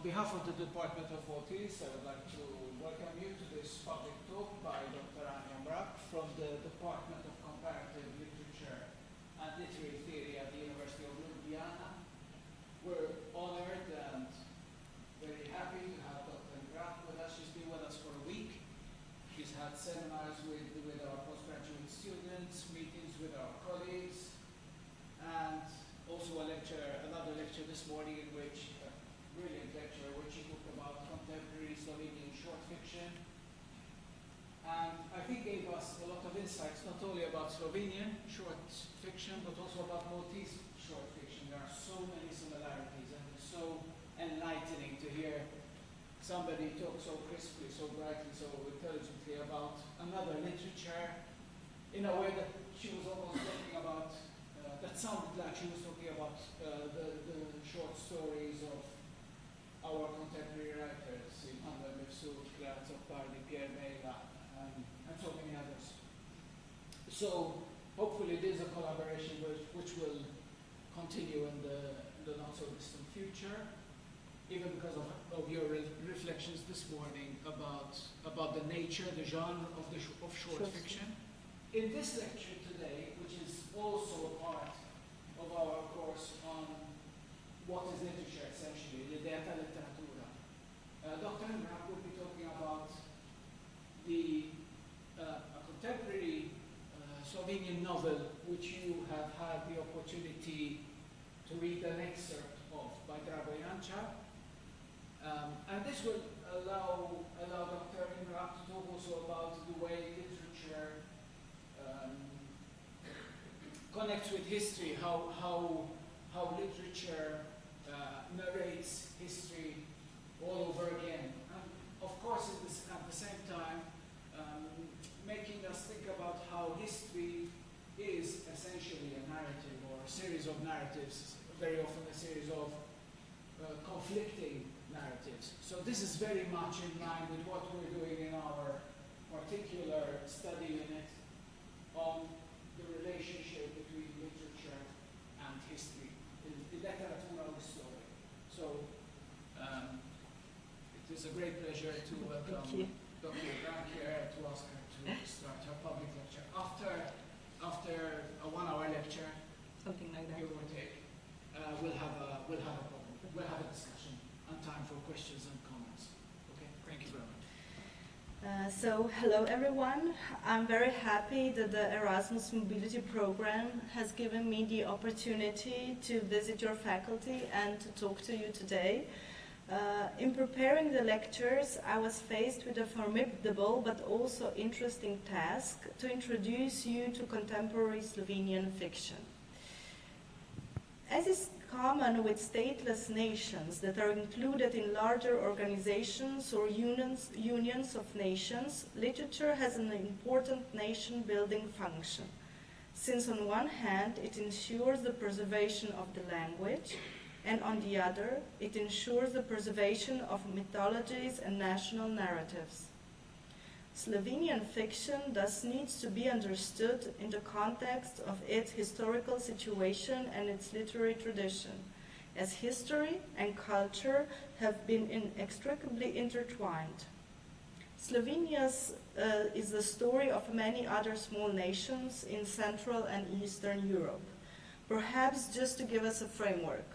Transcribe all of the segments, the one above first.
behalf of the Department of Autism, I would like to welcome you to this public talk by Dr. Anja Mrak from the Department of Comparative Literature and Literary Theory at the University of Ljubljana. We're honored and very happy to have Dr. Mrak with us. She's been with us for a week. She's had seminars with our postgraduate students, meetings with our colleagues, and also another lecture this morning in which brilliant lecture where she talked about contemporary Slovenian short fiction, and I think gave us a lot of insights not only about Slovenian short fiction but also about Maltese short fiction. There are so many similarities, and it's so enlightening to hear somebody talk so crisply, so brightly, so intelligently about another literature in a way that she was almost talking about, that sounded like she was talking about the short stories of our contemporary writers, Immanuel Mifsud, Clara Zoppardi, Pierre Mela, and so many others. So hopefully this is a collaboration which will continue in the not so distant future, even because of your reflections this morning about the nature, the genre of short fiction. In this lecture today, which is also a part of our course on what is literature, essentially, l'idea letteratura. Dr. Mrak will be talking about a contemporary Slovenian novel which you have had the opportunity to read an excerpt of by Drago Janča. And this will allow Dr. Mrak to talk also about the way literature connects with history, how literature narrates history all over again. And of course, at the same time, making us think about how history is essentially a narrative or a series of narratives, very often a series of conflicting narratives. So this is very much in line with what we're doing in our particular study unit on the relationship between literature and history. The letteratura of the story. So it is a great pleasure to welcome Dr. Mrak here, to ask her to start her public lecture. After a 1-hour lecture, something like that, give or take, we'll have a discussion and time for questions and comments. Okay, thank you very much. So, hello everyone. I'm very happy that the Erasmus Mobility Program has given me the opportunity to visit your faculty and to talk to you today. In preparing the lectures, I was faced with a formidable but also interesting task to introduce you to contemporary Slovenian fiction. As is common with stateless nations that are included in larger organizations or unions of nations, literature has an important nation-building function, since on one hand it ensures the preservation of the language, and on the other it ensures the preservation of mythologies and national narratives. Slovenian fiction thus needs to be understood in the context of its historical situation and its literary tradition, as history and culture have been inextricably intertwined. Slovenia is the story of many other small nations in Central and Eastern Europe. Perhaps just to give us a framework.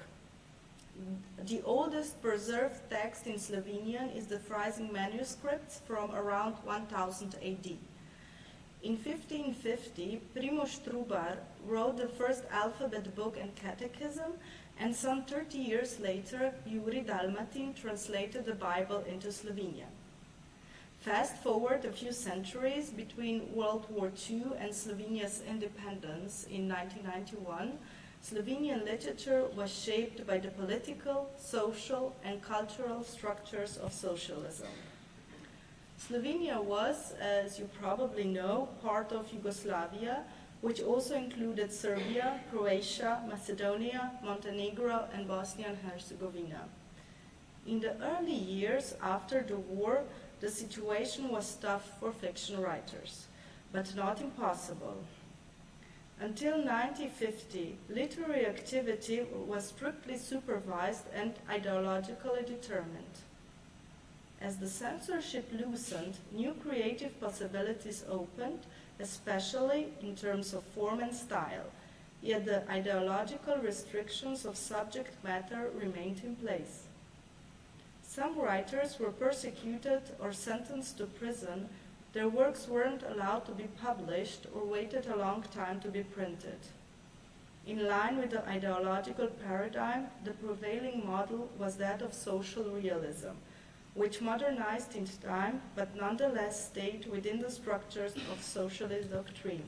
The oldest preserved text in Slovenian is the Freising manuscript from around 1000 AD. In 1550, Primož Trubar wrote the first alphabet book and catechism, and some 30 years later, Jurij Dalmatin translated the Bible into Slovenian. Fast forward a few centuries between World War II and Slovenia's independence in 1991, Slovenian literature was shaped by the political, social, and cultural structures of socialism. Slovenia was, as you probably know, part of Yugoslavia, which also included Serbia, Croatia, Macedonia, Montenegro, and Bosnia and Herzegovina. In the early years after the war, the situation was tough for fiction writers, but not impossible. Until 1950, literary activity was strictly supervised and ideologically determined. As the censorship loosened, new creative possibilities opened, especially in terms of form and style, yet the ideological restrictions of subject matter remained in place. Some writers were persecuted or sentenced to prison. Their works weren't allowed to be published or waited a long time to be printed. In line with the ideological paradigm, the prevailing model was that of social realism, which modernized in time but nonetheless stayed within the structures of socialist doctrine.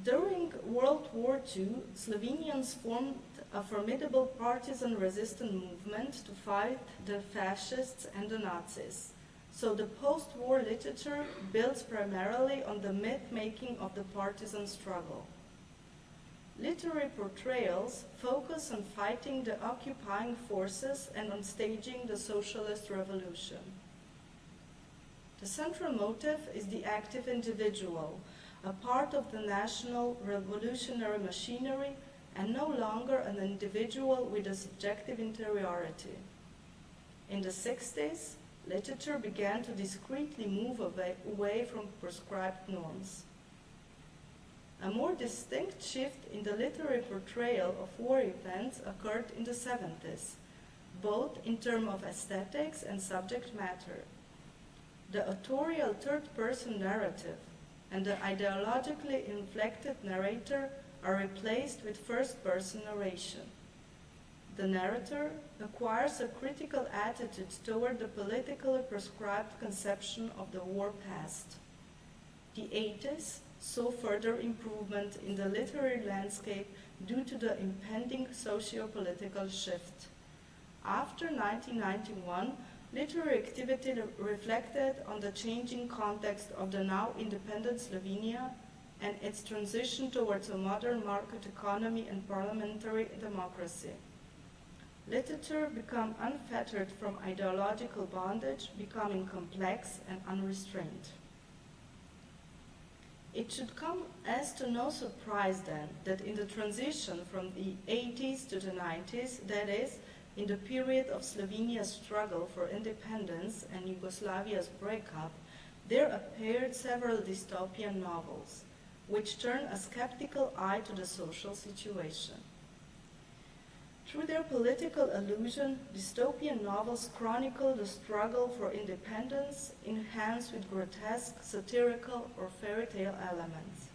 During World War II, Slovenians formed a formidable partisan resistance movement to fight the fascists and the Nazis. So the post-war literature builds primarily on the myth-making of the partisan struggle. Literary portrayals focus on fighting the occupying forces and on staging the socialist revolution. The central motive is the active individual, a part of the national revolutionary machinery and no longer an individual with a subjective interiority. In the 60s, literature began to discreetly move away from prescribed norms. A more distinct shift in the literary portrayal of war events occurred in the 70s, both in terms of aesthetics and subject matter. The authorial third-person narrative and the ideologically inflected narrator are replaced with first-person narration. The narrator acquires a critical attitude toward the politically prescribed conception of the war past. The 80s saw further improvement in the literary landscape due to the impending socio-political shift. After 1991, literary activity reflected on the changing context of the now independent Slovenia and its transition towards a modern market economy and parliamentary democracy. Literature became unfettered from ideological bondage, becoming complex and unrestrained. It should come as to no surprise then that in the transition from the 80s to the 90s, that is, in the period of Slovenia's struggle for independence and Yugoslavia's breakup, there appeared several dystopian novels, which turn a skeptical eye to the social situation. Through their political allusion, dystopian novels chronicle the struggle for independence, enhanced with grotesque, satirical, or fairy tale elements.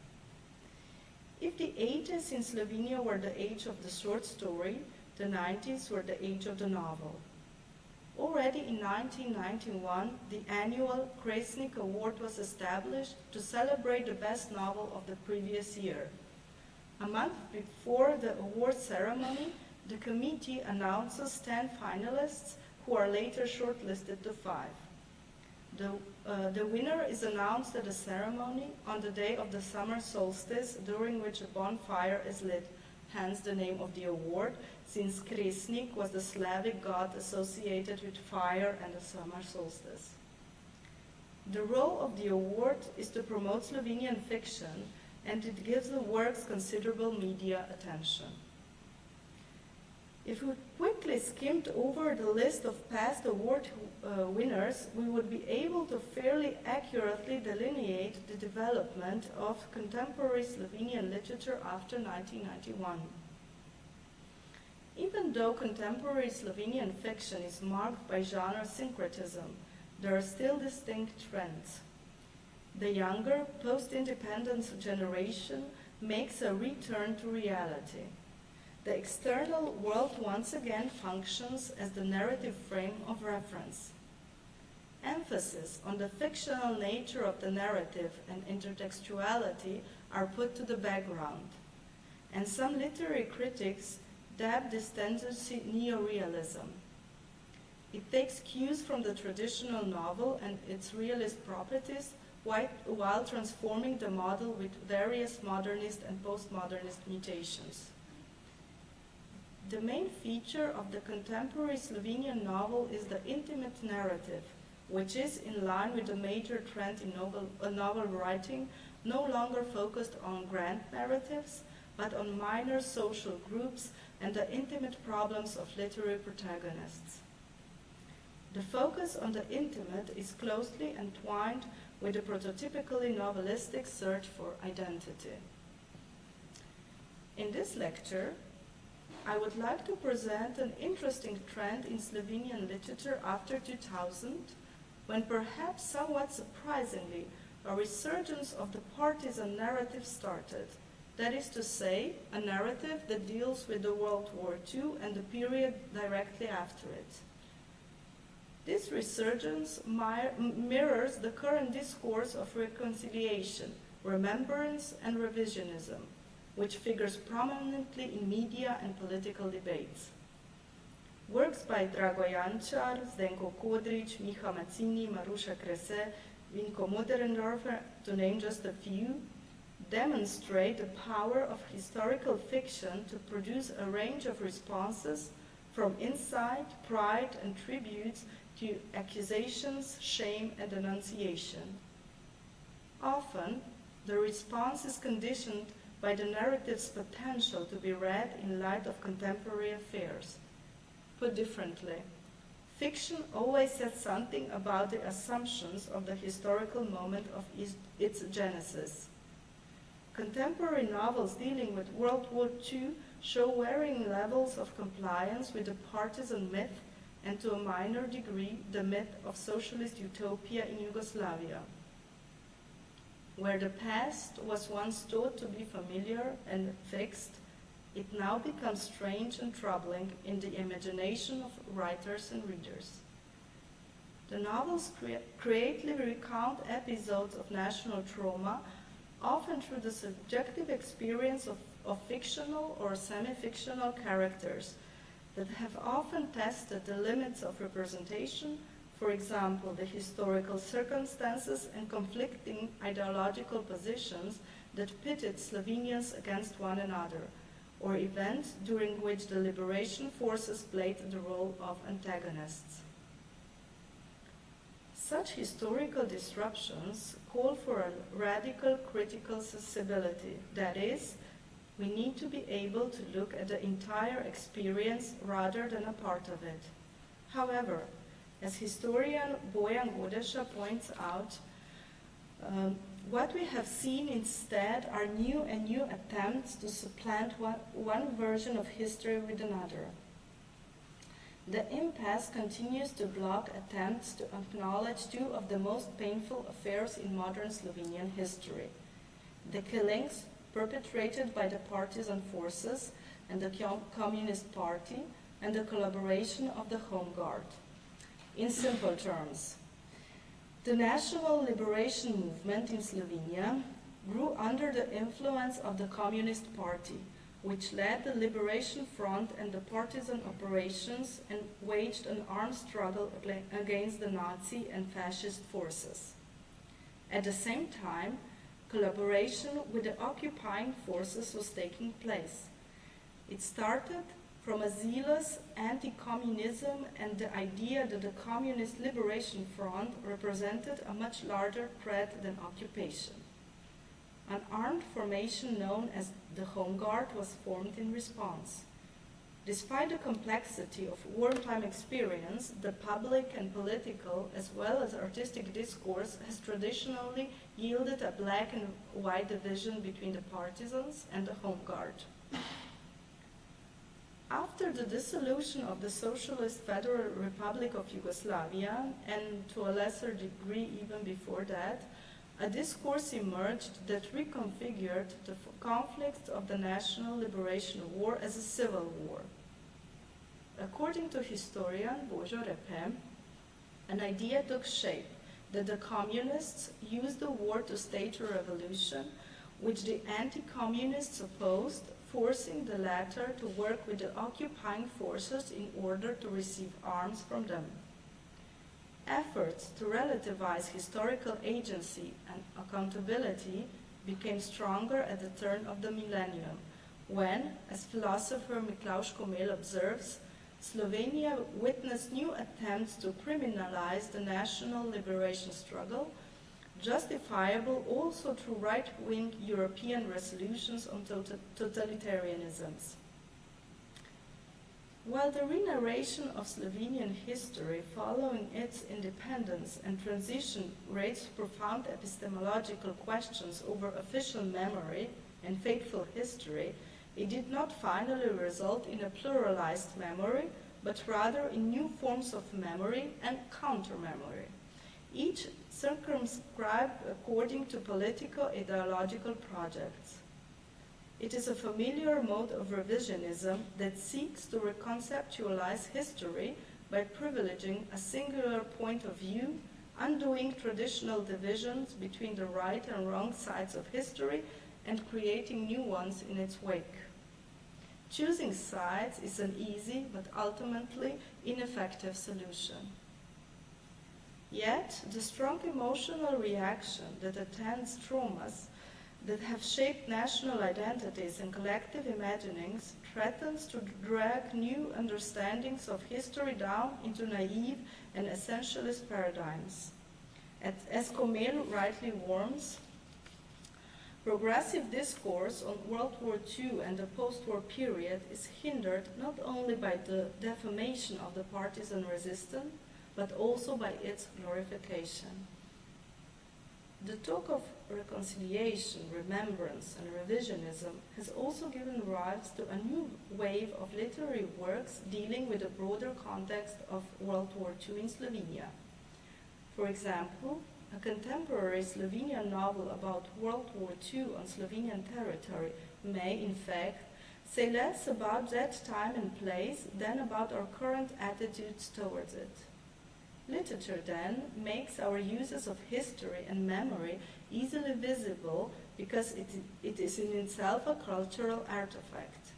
If the 80s in Slovenia were the age of the short story, the 90s were the age of the novel. Already in 1991, the annual Kresnik Award was established to celebrate the best novel of the previous year. A month before the award ceremony, the committee announces 10 finalists who are later shortlisted to 5. The winner is announced at a ceremony on the day of the summer solstice, during which a bonfire is lit, hence the name of the award, since Kresnik was the Slavic god associated with fire and the summer solstice. The role of the award is to promote Slovenian fiction, and it gives the works considerable media attention. If we quickly skimmed over the list of past award winners, we would be able to fairly accurately delineate the development of contemporary Slovenian literature after 1991. Even though contemporary Slovenian fiction is marked by genre syncretism, there are still distinct trends. The younger, post-independence generation makes a return to reality. The external world once again functions as the narrative frame of reference. Emphasis on the fictional nature of the narrative and intertextuality are put to the background, and some literary critics dab this tendency neorealism. It takes cues from the traditional novel and its realist properties while transforming the model with various modernist and postmodernist mutations. The main feature of the contemporary Slovenian novel is the intimate narrative, which is in line with the major trend in novel writing no longer focused on grand narratives, but on minor social groups and the intimate problems of literary protagonists. The focus on the intimate is closely entwined with the prototypically novelistic search for identity. In this lecture, I would like to present an interesting trend in Slovenian literature after 2000, when perhaps somewhat surprisingly, a resurgence of the partisan narrative started. That is to say, a narrative that deals with the World War II and the period directly after it. This resurgence mirrors the current discourse of reconciliation, remembrance, and revisionism, which figures prominently in media and political debates. Works by Drago Jančar, Zdenko Kodrić, Miha Mazzini, Maruša Krese, Vinko Moderendorfer, to name just a few, demonstrate the power of historical fiction to produce a range of responses from insight, pride, and tributes to accusations, shame, and denunciation. Often, the response is conditioned by the narrative's potential to be read in light of contemporary affairs. Put differently, fiction always says something about the assumptions of the historical moment of its genesis. Contemporary novels dealing with World War II show varying levels of compliance with the partisan myth and to a minor degree the myth of socialist utopia in Yugoslavia. Where the past was once thought to be familiar and fixed, it now becomes strange and troubling in the imagination of writers and readers. The novels creatively recount episodes of national trauma, often through the subjective experience of fictional or semi-fictional characters that have often tested the limits of representation, for example, the historical circumstances and conflicting ideological positions that pitted Slovenians against one another, or events during which the liberation forces played the role of antagonists. Such historical disruptions call for a radical critical sensibility. That is, we need to be able to look at the entire experience rather than a part of it. However, as historian Bojan Godesa points out, what we have seen instead are new attempts to supplant one version of history with another. The impasse continues to block attempts to acknowledge two of the most painful affairs in modern Slovenian history: the killings perpetrated by the partisan forces and the Communist Party, and the collaboration of the Home Guard. In simple terms, the national liberation movement in Slovenia grew under the influence of the Communist Party, which led the Liberation Front and the partisan operations and waged an armed struggle against the Nazi and fascist forces. At the same time, collaboration with the occupying forces was taking place. It started from a zealous anti-communism and the idea that the Communist Liberation Front represented a much larger threat than occupation. An armed formation known as the Home Guard was formed in response. Despite the complexity of wartime experience, the public and political as well as artistic discourse has traditionally yielded a black and white division between the partisans and the Home Guard. After the dissolution of the Socialist Federal Republic of Yugoslavia, and to a lesser degree even before that, a discourse emerged that reconfigured the conflicts of the National Liberation War as a civil war. According to historian Božo Repe, an idea took shape that the communists used the war to stage a revolution, which the anti-communists opposed, forcing the latter to work with the occupying forces in order to receive arms from them. Efforts to relativize historical agency and accountability became stronger at the turn of the millennium, when, as philosopher Miklaus Komel observes, Slovenia witnessed new attempts to criminalize the national liberation struggle, justifiable also through right-wing European resolutions on totalitarianisms. While the re-narration of Slovenian history following its independence and transition raised profound epistemological questions over official memory and faithful history, it did not finally result in a pluralized memory, but rather in new forms of memory and counter-memory, each circumscribed according to politico-ideological projects. It is a familiar mode of revisionism that seeks to reconceptualize history by privileging a singular point of view, undoing traditional divisions between the right and wrong sides of history, and creating new ones in its wake. Choosing sides is an easy but ultimately ineffective solution. Yet, the strong emotional reaction that attends traumas that have shaped national identities and collective imaginings threatens to drag new understandings of history down into naive and essentialist paradigms. As Comel rightly warns, progressive discourse on World War II and the post-war period is hindered not only by the defamation of the partisan resistance, but also by its glorification. The talk of reconciliation, remembrance, and revisionism has also given rise to a new wave of literary works dealing with the broader context of World War II in Slovenia. For example, a contemporary Slovenian novel about World War II on Slovenian territory may, in fact, say less about that time and place than about our current attitudes towards it. Literature, then, makes our uses of history and memory easily visible because it is in itself a cultural artifact.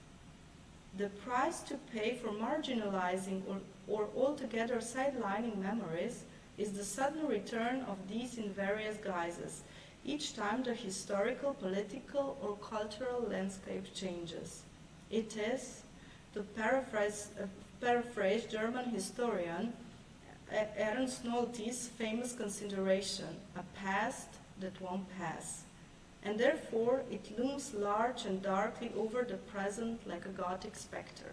The price to pay for marginalizing or altogether sidelining memories is the sudden return of these in various guises, each time the historical, political, or cultural landscape changes. It is, to paraphrase German historian Ernst Nolte's famous consideration, a past that won't pass, and therefore it looms large and darkly over the present like a Gothic spectre.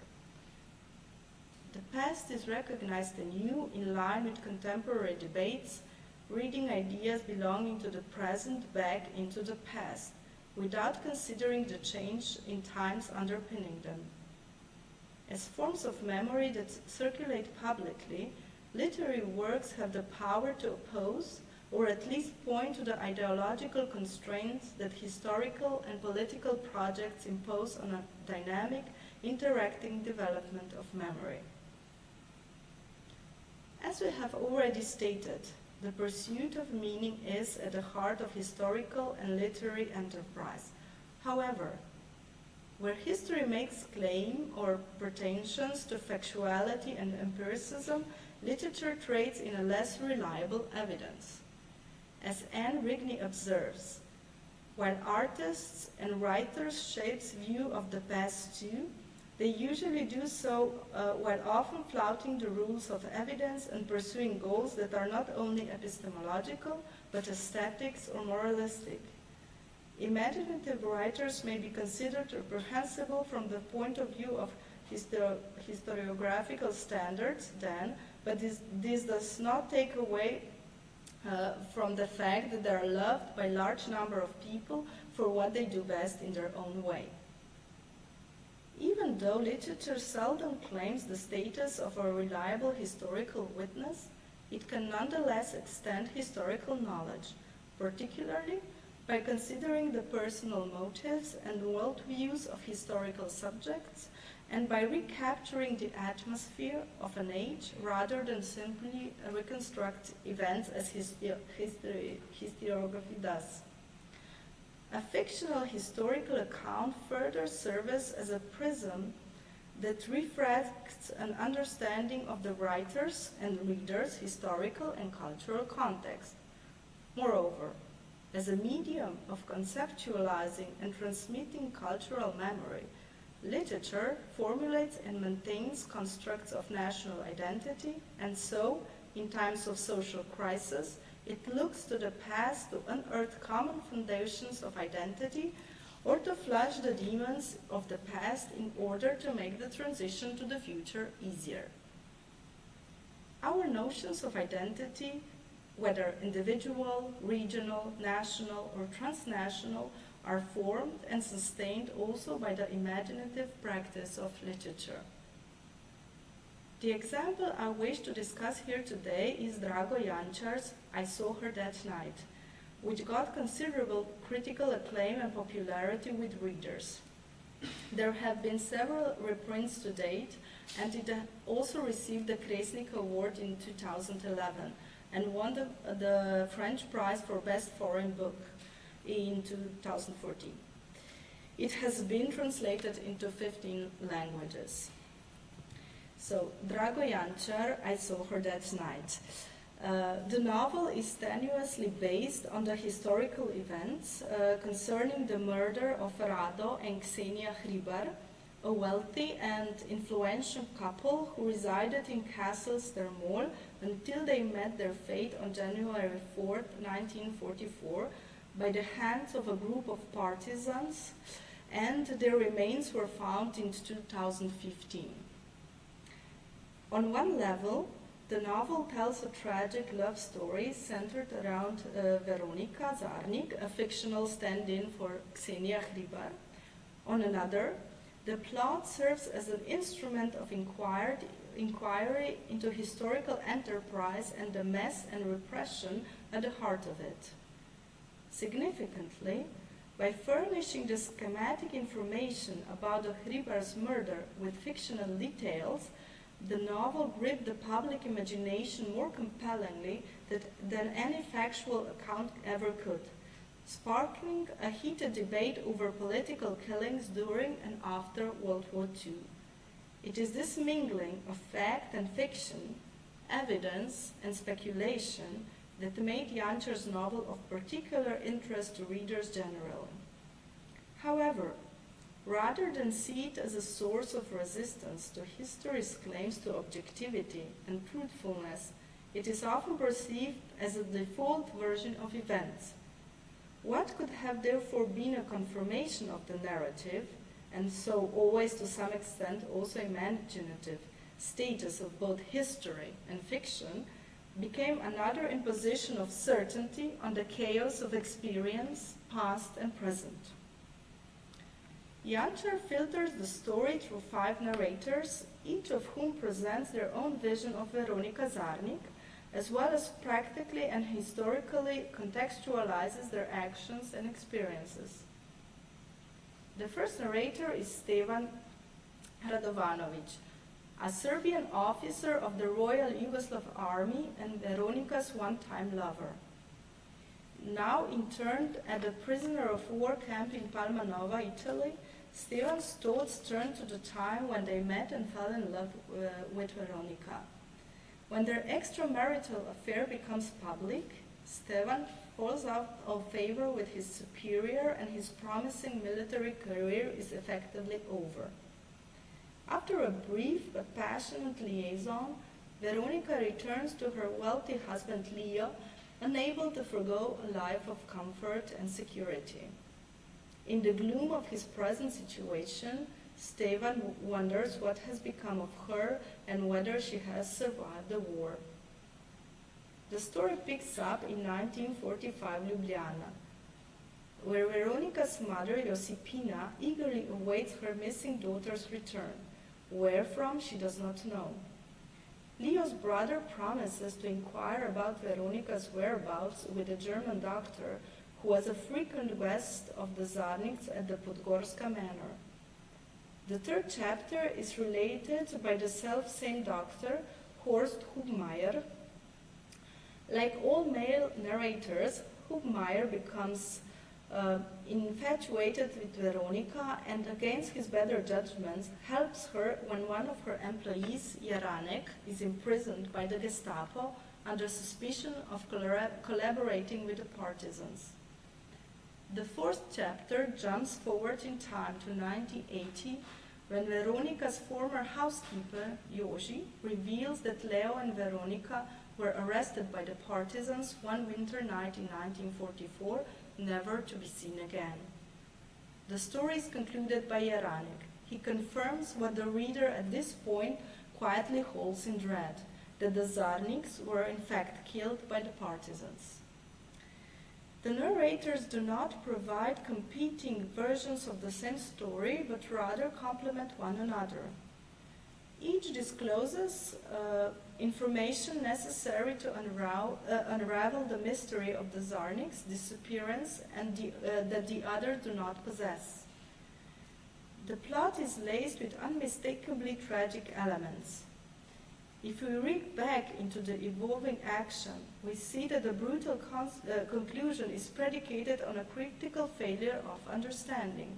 The past is recognized anew in line with contemporary debates, reading ideas belonging to the present back into the past, without considering the change in times underpinning them. As forms of memory that circulate publicly, literary works have the power to oppose, or at least point to the ideological constraints that historical and political projects impose on a dynamic, interacting development of memory. As we have already stated, the pursuit of meaning is at the heart of historical and literary enterprise. However, where history makes claim or pretensions to factuality and empiricism, literature trades in a less reliable evidence. As Anne Rigney observes, while artists and writers shape view of the past too, they usually do so while often flouting the rules of evidence and pursuing goals that are not only epistemological, but aesthetics or moralistic. Imaginative writers may be considered reprehensible from the point of view of historiographical standards then, but this does not take away from the fact that they are loved by a large number of people for what they do best in their own way. Even though literature seldom claims the status of a reliable historical witness, it can nonetheless extend historical knowledge, particularly by considering the personal motives and worldviews of historical subjects, and by recapturing the atmosphere of an age rather than simply reconstruct events as historiography does. A fictional historical account further serves as a prism that refracts an understanding of the writer's and reader's historical and cultural context. Moreover, as a medium of conceptualizing and transmitting cultural memory, literature formulates and maintains constructs of national identity, and so, in times of social crisis, It looks to the past to unearth common foundations of identity or to flush the demons of the past in order to make the transition to the future easier. Our notions of identity, whether individual, regional, national, or transnational, are formed and sustained also by the imaginative practice of literature. The example I wish to discuss here today is Drago Jančar's I Saw Her That Night, which got considerable critical acclaim and popularity with readers. There have been several reprints to date, and it also received the Kresnik Award in 2011 and won the French prize for Best Foreign Book in 2014. It has been translated into 15 languages. So, Drago Jančar, I Saw Her That Night. The novel is tenuously based on the historical events concerning the murder of Rado and Ksenia Hribar, a wealthy and influential couple who resided in Castle Strmol until they met their fate on January 4, 1944, by the hands of a group of partisans, and their remains were found in 2015. On one level, the novel tells a tragic love story centered around Veronika Zarnik, a fictional stand-in for Ksenia Hribar. On another, the plot serves as an instrument of inquiry into historical enterprise and the mess and repression at the heart of it. Significantly, by furnishing the schematic information about the Hribar's murder with fictional details, the novel gripped the public imagination more compellingly than any factual account ever could, sparking a heated debate over political killings during and after World War II. It is this mingling of fact and fiction, evidence and speculation that made Jančar's novel of particular interest to readers generally. However, rather than see it as a source of resistance to history's claims to objectivity and truthfulness, it is often perceived as a default version of events. What could have therefore been a confirmation of the narrative, and so always to some extent also imaginative, status of both history and fiction, became another imposition of certainty on the chaos of experience, past and present. Jančar filters the story through 5 narrators, each of whom presents their own vision of Veronika Zarnik, as well as practically and historically contextualizes their actions and experiences. The first narrator is Stevan Radovanović, a Serbian officer of the Royal Yugoslav Army and Veronika's one-time lover. Now interned at a prisoner of war camp in Palma Nova, Italy, Stevan's thoughts turn to the time when they met and fell in love with Veronika. When their extramarital affair becomes public, Stevan falls out of favor with his superior and his promising military career is effectively over. After a brief but passionate liaison, Veronika returns to her wealthy husband Leo, unable to forgo a life of comfort and security. In the gloom of his present situation, Stevan wonders what has become of her and whether she has survived the war. The story picks up in 1945 Ljubljana, where Veronika's mother, Josipina, eagerly awaits her missing daughter's return, where from she does not know. Leo's brother promises to inquire about Veronika's whereabouts with a German doctor who was a frequent guest of the Zarniks at the Podgorska manor. The third chapter is related by the self-same doctor, Horst Hubmeier. Like all male narrators, Hubmeier becomes infatuated with Veronika and, against his better judgment, helps her when one of her employees, Jaranek, is imprisoned by the Gestapo under suspicion of collaborating with the partisans. The fourth chapter jumps forward in time to 1980, when Veronica's former housekeeper, Joži, reveals that Leo and Veronica were arrested by the partisans one winter night in 1944, never to be seen again. The story is concluded by Jaranek. He confirms what the reader at this point quietly holds in dread, that the Zarniks were in fact killed by the partisans. The narrators do not provide competing versions of the same story, but rather complement one another. Each discloses information necessary to unravel the mystery of the Zarniks' disappearance and that the others do not possess. The plot is laced with unmistakably tragic elements. If we read back into the evolving action, we see that the brutal conclusion is predicated on a critical failure of understanding.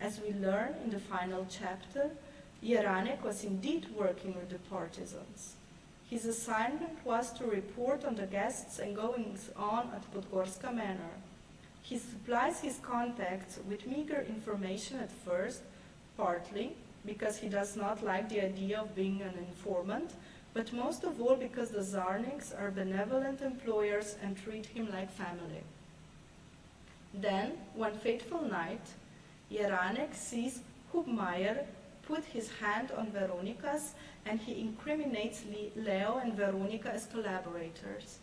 As we learn in the final chapter, Jaranek was indeed working with the partisans. His assignment was to report on the guests and goings-on at Podgorska Manor. He supplies his contacts with meager information at first, partly because he does not like the idea of being an informant, but most of all because the Zarniks are benevolent employers and treat him like family. Then, one fateful night, Jaranek sees Hubmaier put his hand on Veronica's, and he incriminates Leo and Veronica as collaborators.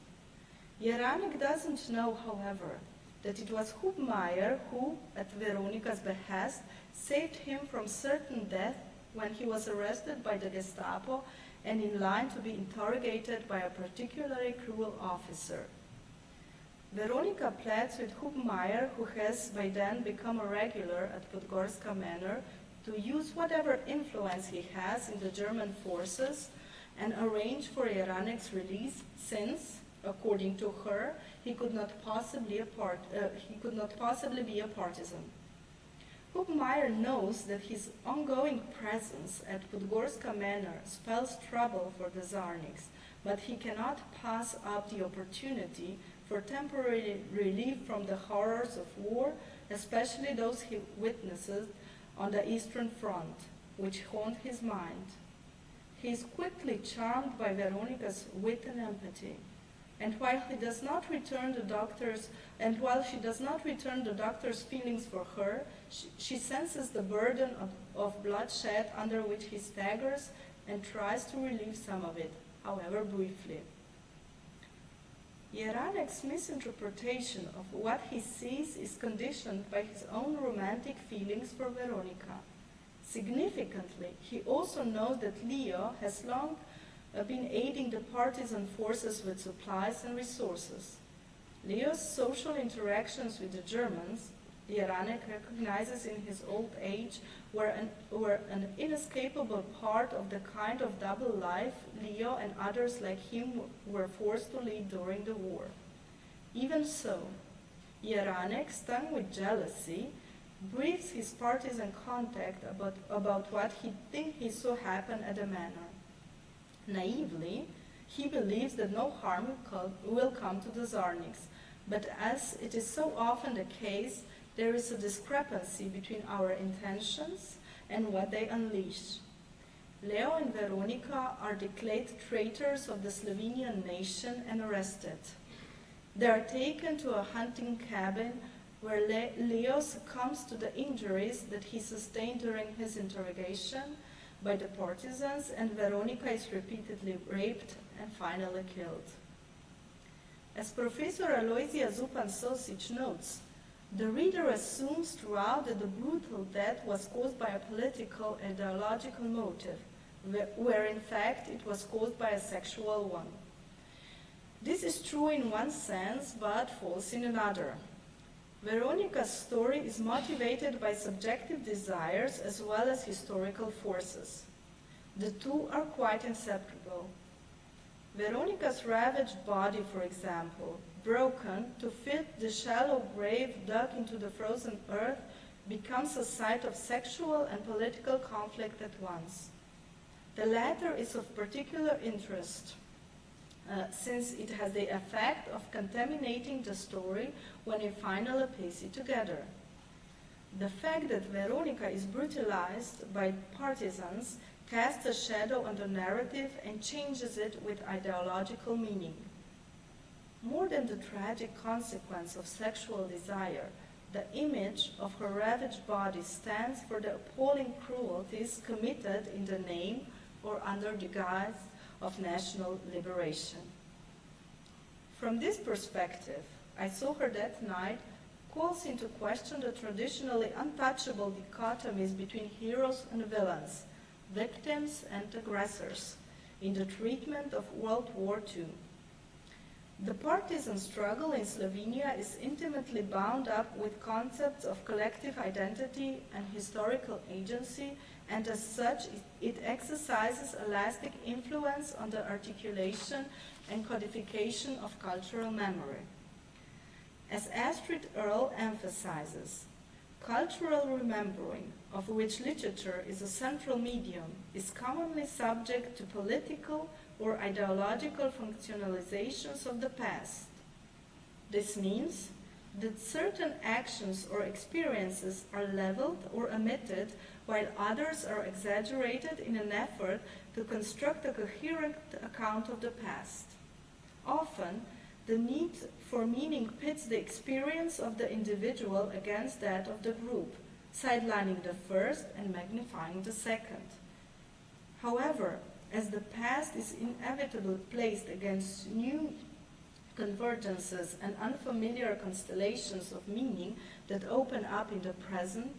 Jaranek doesn't know, however, that it was Hubmaier who, at Veronica's behest, saved him from certain death when he was arrested by the Gestapo and in line to be interrogated by a particularly cruel officer. Veronica pleads with Hubmaier, who has by then become a regular at Podgorska Manor, to use whatever influence he has in the German forces and arrange for Jaranek's release, since, according to her, he could not possibly be a partisan. Hubmaier knows that his ongoing presence at Podgorska Manor spells trouble for the Zarniks, but he cannot pass up the opportunity for temporary relief from the horrors of war, especially those he witnesses on the Eastern Front, which haunt his mind. He is quickly charmed by Veronica's wit and empathy, and while she does not return the doctor's feelings for her, she senses the burden of bloodshed under which he staggers and tries to relieve some of it, however briefly. Jaranek's misinterpretation of what he sees is conditioned by his own romantic feelings for Veronica. Significantly, he also knows that Leo has long been aiding the partisan forces with supplies and resources. Leo's social interactions with the Germans, Jaranek recognizes in his old age, were an inescapable part of the kind of double life Leo and others like him were forced to lead during the war. Even so, Jaranek, stung with jealousy, briefs his partisan contact about what he thinks he saw happen at the manor. Naively, he believes that no harm will come to the Zarniks, but as it is so often the case, there is a discrepancy between our intentions and what they unleash. Leo and Veronica are declared traitors of the Slovenian nation and arrested. They are taken to a hunting cabin where Leo succumbs to the injuries that he sustained during his interrogation by the partisans, and Veronica is repeatedly raped and finally killed. As Professor Alojzija Zupan-Sosic notes, the reader assumes throughout that the brutal death was caused by a political and ideological motive, where in fact it was caused by a sexual one. This is true in one sense, but false in another. Veronica's story is motivated by subjective desires as well as historical forces. The two are quite inseparable. Veronica's ravaged body, for example, broken to fit the shallow grave dug into the frozen earth, becomes a site of sexual and political conflict at once. The latter is of particular interest, since it has the effect of contaminating the story when we finally piece it together. The fact that Veronica is brutalized by partisans casts a shadow on the narrative and changes it with ideological meaning. More than the tragic consequence of sexual desire, the image of her ravaged body stands for the appalling cruelties committed in the name or under the guise of national liberation. From this perspective, I Saw Her That Night calls into question the traditionally untouchable dichotomies between heroes and villains, victims and aggressors, in the treatment of World War II. The partisan struggle in Slovenia is intimately bound up with concepts of collective identity and historical agency, and as such, it exercises a lasting influence on the articulation and codification of cultural memory. As Astrid Earle emphasizes, cultural remembering, of which literature is a central medium, is commonly subject to political or ideological functionalizations of the past. This means that certain actions or experiences are leveled or omitted, while others are exaggerated in an effort to construct a coherent account of the past. Often, the need for meaning pits the experience of the individual against that of the group, sidelining the first and magnifying the second. However, as the past is inevitably placed against new convergences and unfamiliar constellations of meaning that open up in the present,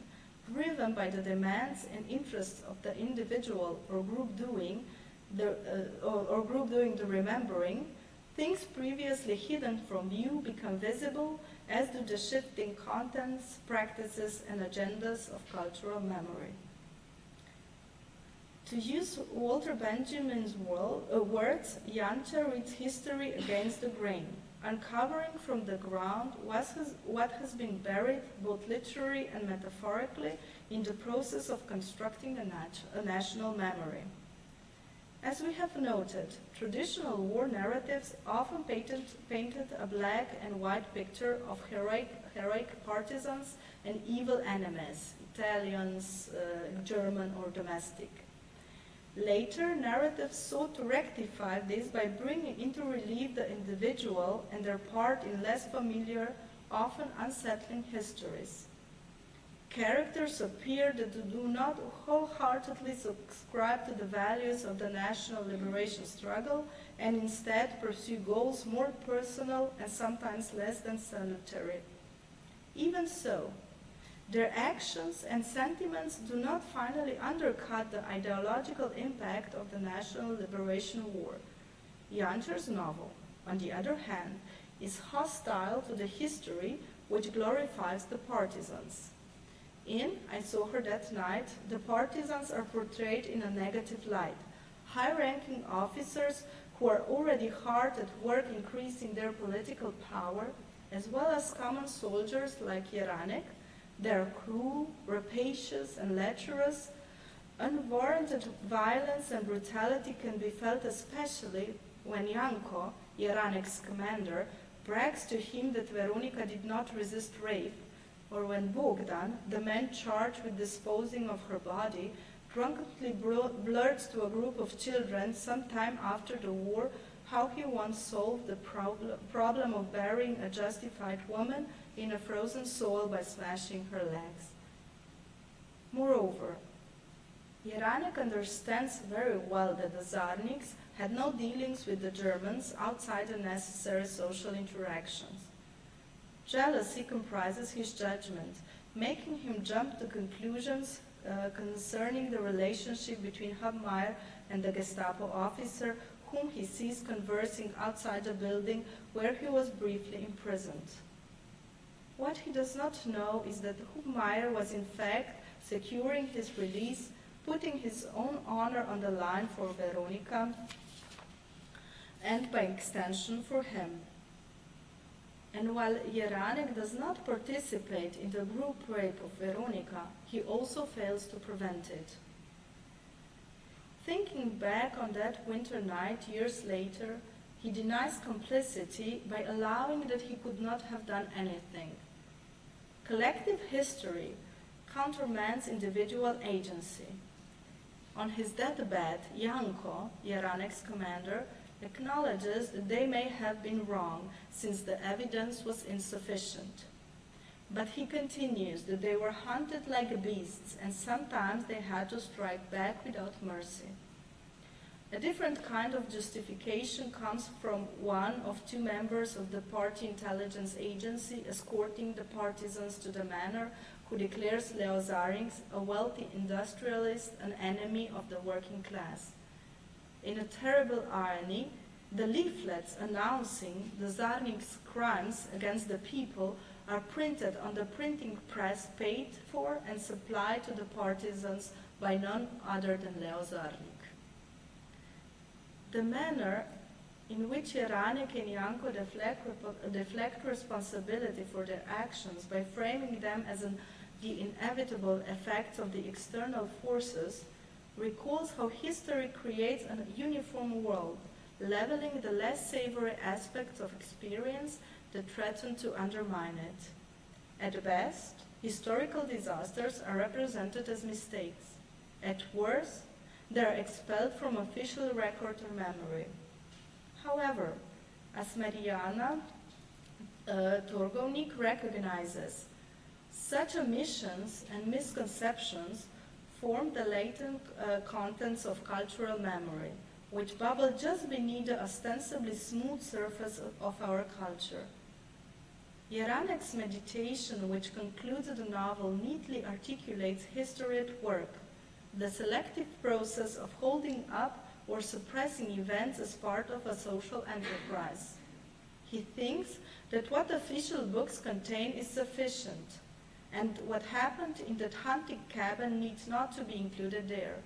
driven by the demands and interests of the individual or group doing the remembering, things previously hidden from view become visible, as do the shifting contents, practices, and agendas of cultural memory. To use Walter Benjamin's words, Jančar reads history against the grain, uncovering from the ground what has been buried, both literally and metaphorically, in the process of constructing a national memory. As we have noted, traditional war narratives often painted a black and white picture of heroic partisans and evil enemies, Italians, German, or domestic. Later, narratives sought to rectify this by bringing into relief the individual and their part in less familiar, often unsettling histories. Characters appear that do not wholeheartedly subscribe to the values of the national liberation struggle and instead pursue goals more personal and sometimes less than salutary. Even so, their actions and sentiments do not finally undercut the ideological impact of the National Liberation War. Jančar's novel, on the other hand, is hostile to the history which glorifies the partisans. In I Saw Her That Night, the partisans are portrayed in a negative light. High-ranking officers who are already hard at work increasing their political power, as well as common soldiers like Jeranek. They are cruel, rapacious, and lecherous. Unwarranted violence and brutality can be felt especially when Janko, Jeranek's commander, brags to him that Veronica did not resist rape, or when Bogdan, the man charged with disposing of her body, drunkenly blurts to a group of children sometime after the war how he once solved the problem of burying a justified woman in a frozen soil by smashing her legs. Moreover, Jeranek understands very well that the Czarniks had no dealings with the Germans outside the necessary social interactions. Jealousy comprises his judgment, making him jump to conclusions concerning the relationship between Hubmaier and the Gestapo officer whom he sees conversing outside the building where he was briefly imprisoned. What he does not know is that Hubmaier was in fact securing his release, putting his own honor on the line for Veronica and by extension for him. And while Jeranek does not participate in the group rape of Veronica, he also fails to prevent it. Thinking back on that winter night years later, he denies complicity by allowing that he could not have done anything. Collective history countermands individual agency. On his deathbed, Janko, Jeranek's commander, acknowledges that they may have been wrong since the evidence was insufficient. But he continues that they were hunted like beasts and sometimes they had to strike back without mercy. A different kind of justification comes from one of two members of the party intelligence agency escorting the partisans to the manor, who declares Leo Zarings a wealthy industrialist, an enemy of the working class. In a terrible irony, the leaflets announcing the Zarings' crimes against the people are printed on the printing press paid for and supplied to the partisans by none other than Leo Zarnik. The manner in which Jeranek and Janko deflect responsibility for their actions by framing them as the inevitable effects of the external forces recalls how history creates a uniform world, leveling the less savory aspects of experience that threaten to undermine it. At best, historical disasters are represented as mistakes. At worst, they are expelled from official record or memory. However, as Mariana Torgovnik recognizes, such omissions and misconceptions form the latent contents of cultural memory, which bubble just beneath the ostensibly smooth surface of our culture. Jeranek's meditation, which concludes the novel, neatly articulates history at work, the selective process of holding up or suppressing events as part of a social enterprise. He thinks that what official books contain is sufficient, and what happened in that hunting cabin needs not to be included there.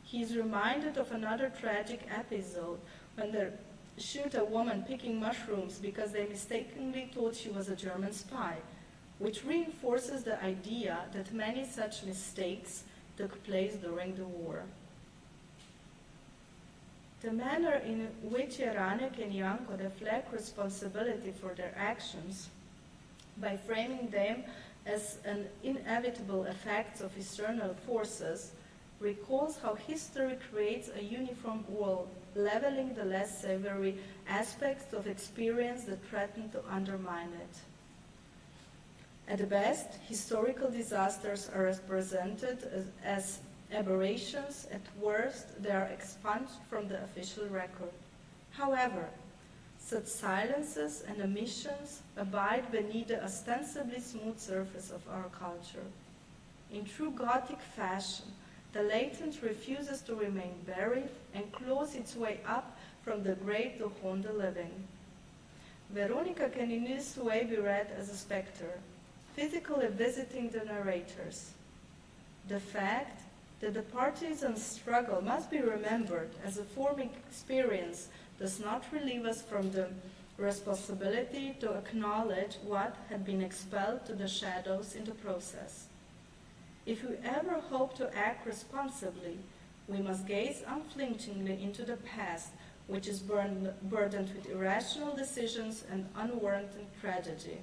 He is reminded of another tragic episode when they shoot a woman picking mushrooms because they mistakenly thought she was a German spy, which reinforces the idea that many such mistakes took place during the war. The manner in which Jeranek and Janko deflect responsibility for their actions by framing them as an inevitable effect of external forces recalls how history creates a uniform world, leveling the less savory aspects of experience that threaten to undermine it. At best, historical disasters are represented as aberrations. At worst, they are expunged from the official record. However, such silences and omissions abide beneath the ostensibly smooth surface of our culture. In true Gothic fashion, the latent refuses to remain buried and claws its way up from the grave to haunt the living. Veronica can in this way be read as a spectre, physically visiting the narrators. The fact that the partisan struggle must be remembered as a forming experience does not relieve us from the responsibility to acknowledge what had been expelled to the shadows in the process. If we ever hope to act responsibly, we must gaze unflinchingly into the past, which is burdened with irrational decisions and unwarranted tragedy.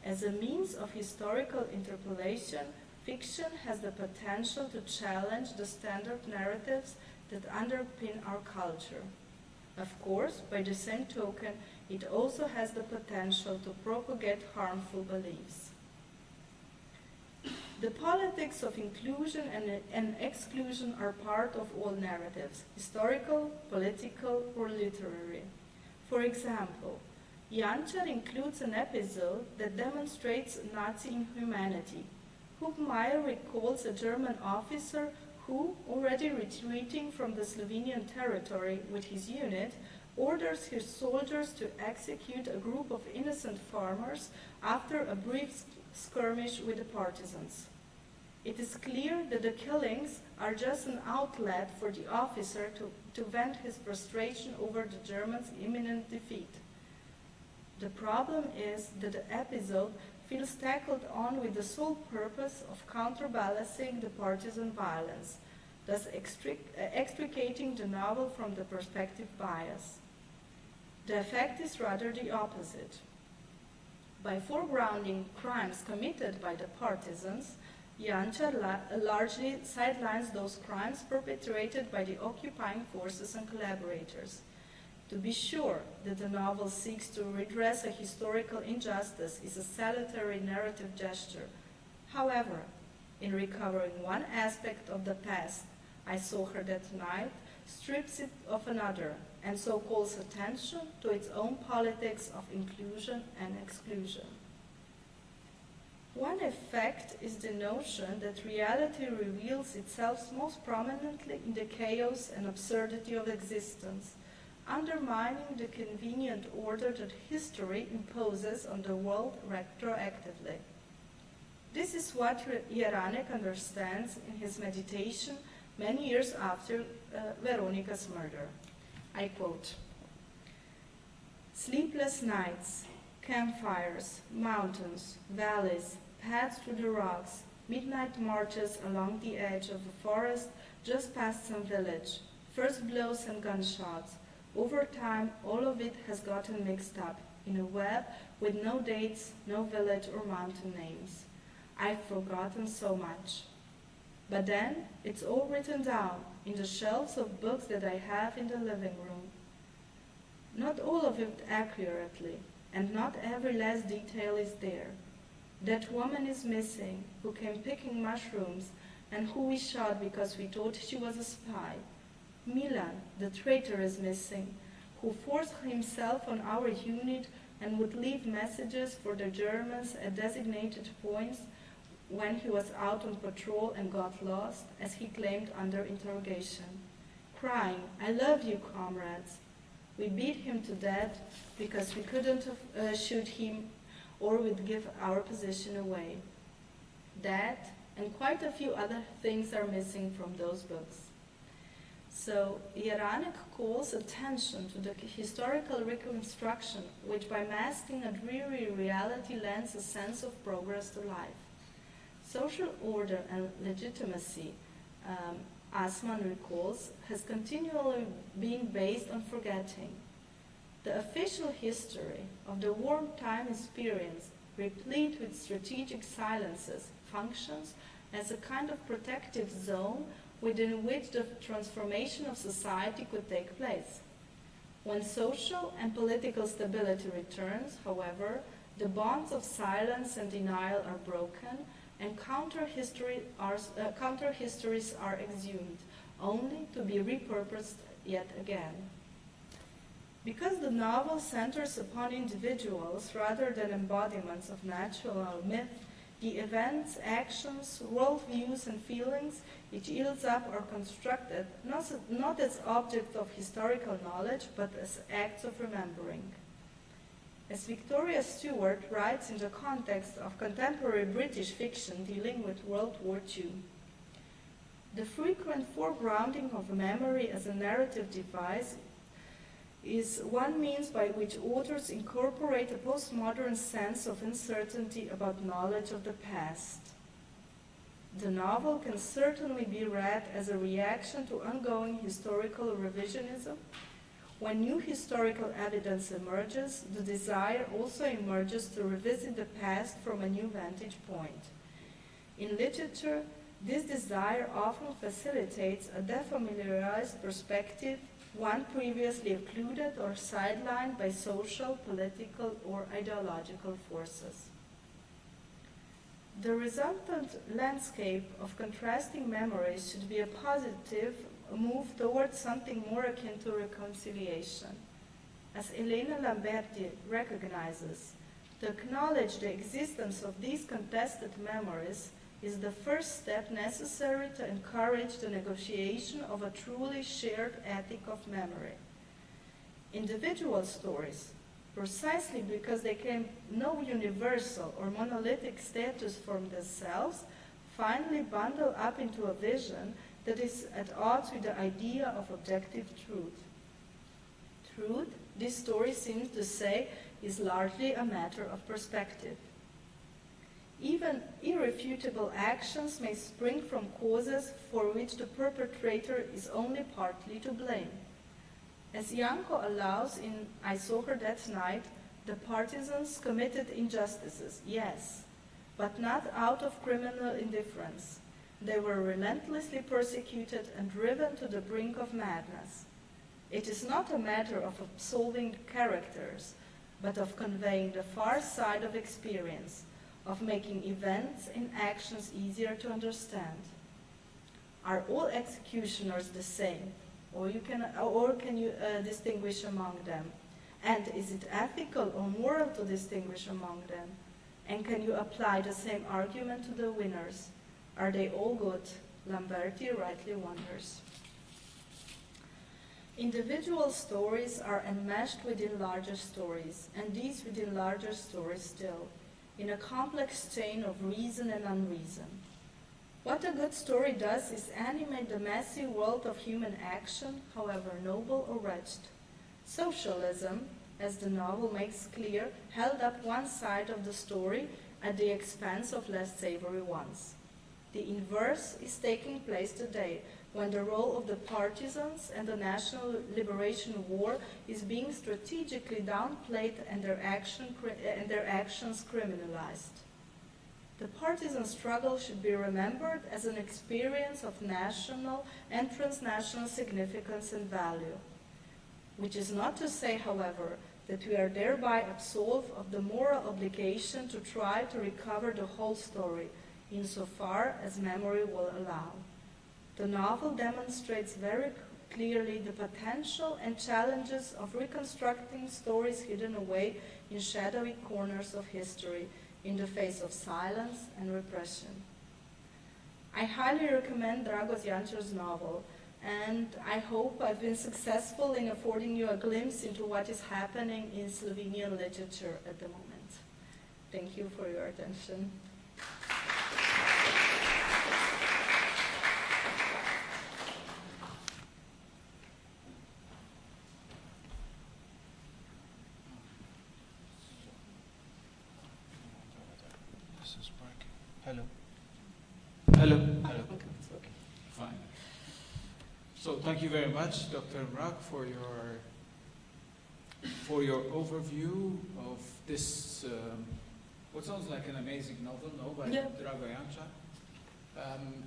As a means of historical interpolation, fiction has the potential to challenge the standard narratives that underpin our culture. Of course, by the same token, it also has the potential to propagate harmful beliefs. The politics of inclusion and exclusion are part of all narratives, historical, political, or literary. For example, Jančar includes an episode that demonstrates Nazi inhumanity. Hubmaier recalls a German officer who, already retreating from the Slovenian territory with his unit, orders his soldiers to execute a group of innocent farmers after a brief skirmish with the partisans. It is clear that the killings are just an outlet for the officer to vent his frustration over the Germans' imminent defeat. The problem is that the episode feels tackled on with the sole purpose of counterbalancing the partisan violence, thus extricating the novel from the perspective bias. The effect is rather the opposite. By foregrounding crimes committed by the partisans, Jančar largely sidelines those crimes perpetrated by the occupying forces and collaborators. To be sure that the novel seeks to redress a historical injustice is a salutary narrative gesture. However, in recovering one aspect of the past, I Saw Her That Night strips it of another, and so calls attention to its own politics of inclusion and exclusion. One effect is the notion that reality reveals itself most prominently in the chaos and absurdity of existence, undermining the convenient order that history imposes on the world retroactively. This is what Jaranek understands in his meditation many years after Veronica's murder. I quote, "Sleepless nights, campfires, mountains, valleys, paths through the rocks, midnight marches along the edge of a forest just past some village, first blows and gunshots. Over time, all of it has gotten mixed up in a web with no dates, no village or mountain names. I've forgotten so much. But then, it's all written down in the shelves of books that I have in the living room. Not all of it accurately, and not every last detail is there. That woman is missing, who came picking mushrooms, and who we shot because we thought she was a spy. Milan, the traitor, is missing, who forced himself on our unit and would leave messages for the Germans at designated points when he was out on patrol and got lost, as he claimed under interrogation, crying, 'I love you, comrades.' We beat him to death because we couldn't shoot him or would give our position away. That and quite a few other things are missing from those books." So Jaranek calls attention to the historical reconstruction, which by masking a dreary reality lends a sense of progress to life. Social order and legitimacy, Assmann recalls, has continually been based on forgetting. The official history of the wartime experience, replete with strategic silences, functions as a kind of protective zone within which the transformation of society could take place. When social and political stability returns, however, the bonds of silence and denial are broken, and counter-histories are exhumed, only to be repurposed yet again. Because the novel centers upon individuals rather than embodiments of natural myth, the events, actions, worldviews, and feelings it yields up are constructed not as objects of historical knowledge, but as acts of remembering. As Victoria Stewart writes in the context of contemporary British fiction dealing with World War II, the frequent foregrounding of memory as a narrative device is one means by which authors incorporate a postmodern sense of uncertainty about knowledge of the past. The novel can certainly be read as a reaction to ongoing historical revisionism. When new historical evidence emerges, the desire also emerges to revisit the past from a new vantage point. In literature, this desire often facilitates a defamiliarized perspective, one previously occluded or sidelined by social, political, or ideological forces. The resultant landscape of contrasting memories should be a positive move towards something more akin to reconciliation. As Elena Lamberti recognizes, to acknowledge the existence of these contested memories is the first step necessary to encourage the negotiation of a truly shared ethic of memory. Individual stories, precisely because they claim no universal or monolithic status for themselves, finally bundle up into a vision that is at odds with the idea of objective truth. Truth, this story seems to say, is largely a matter of perspective. Even irrefutable actions may spring from causes for which the perpetrator is only partly to blame. As Janko allows in I Saw Her That Night, The partisans committed injustices, yes, but not out of criminal indifference. They were relentlessly persecuted and driven to the brink of madness. It is not a matter of absolving characters, but of conveying the far side of experience, of making events and actions easier to understand. Are all executioners the same, or can you distinguish among them? And is it ethical or moral to distinguish among them? And can you apply the same argument to the winners? Are they all good? Lamberti rightly wonders. Individual stories are enmeshed within larger stories, and these within larger stories still, in a complex chain of reason and unreason. What a good story does is animate the messy world of human action, however noble or wretched. Socialism, as the novel makes clear, held up one side of the story at the expense of less savory ones. The inverse is taking place today, when the role of the partisans and the National Liberation War is being strategically downplayed and their actions criminalized. The partisan struggle should be remembered as an experience of national and transnational significance and value, which is not to say, however, that we are thereby absolved of the moral obligation to try to recover the whole story, insofar as memory will allow. The novel demonstrates very clearly the potential and challenges of reconstructing stories hidden away in shadowy corners of history, in the face of silence and repression. I highly recommend Dragos Jančar's novel, and I hope I've been successful in affording you a glimpse into what is happening in Slovenian literature at the moment. Thank you for your attention. Hello. Hello. Hello. Okay. Fine. So thank you very much, Dr. Mrak, for your overview of this, what sounds like an amazing novel, no, by Drago Jančar.